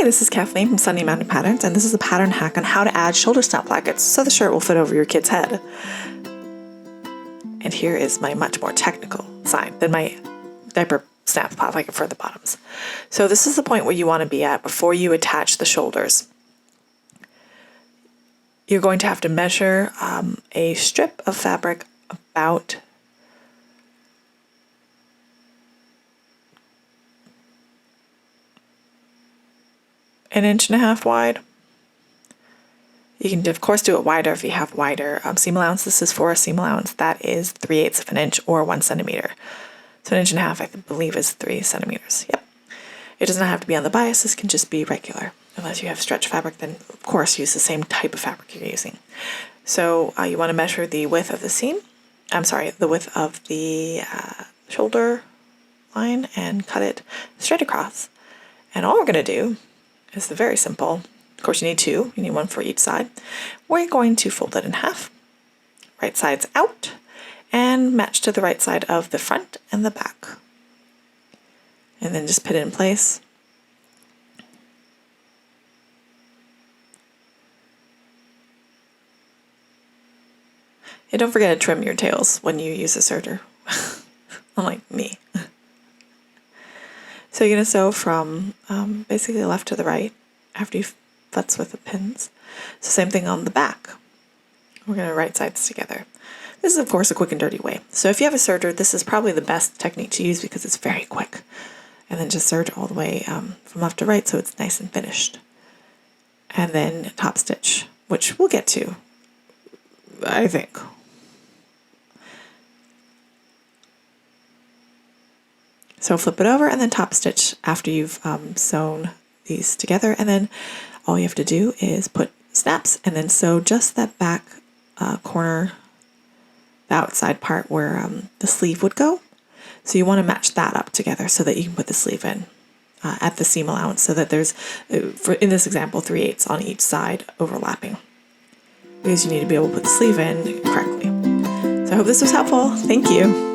Hi, this is Kathleen from Sunny Mountain Patterns, and this is a pattern hack on how to add shoulder snap plackets so the shirt will fit over your kid's head. And here is my much more technical sign than my diaper snap placket for the bottoms. So this is the point where you want to be at before you attach the shoulders. You're going to have to measure a strip of fabric about an 1.5 inches wide. You can, of course, do it wider if you have wider seam allowance. This is for a seam allowance that is 3/8 of an inch or 1 centimeter. So 1.5 inches, I believe, is 3 centimeters. Yep. It does not have to be on the bias. This can just be regular. Unless you have stretch fabric, then of course use the same type of fabric you're using. So you want to measure the width of the seam. The width of the shoulder line and cut it straight across. And all we're going to do is very simple. Of course, you need two. You need one for each side. We're going to fold it in half, right sides out, and match to the right side of the front and the back. And then just put it in place. And don't forget to trim your tails when you use a serger, unlike me. So you're going to sew from basically left to the right after you futz with the pins. So same thing on the back. We're going to right sides together. This is, of course, a quick and dirty way. So if you have a serger, this is probably the best technique to use because it's very quick. And then just serge all the way from left to right so it's nice and finished. And then top stitch, which we'll get to, I think. So flip it over and then top stitch after you've sewn these together. And then all you have to do is put snaps and then sew just that back corner, the outside part where the sleeve would go. So you want to match that up together so that you can put the sleeve in at the seam allowance so that there's, in this example, 3/8 on each side overlapping. Because you need to be able to put the sleeve in correctly. So I hope this was helpful. Thank you.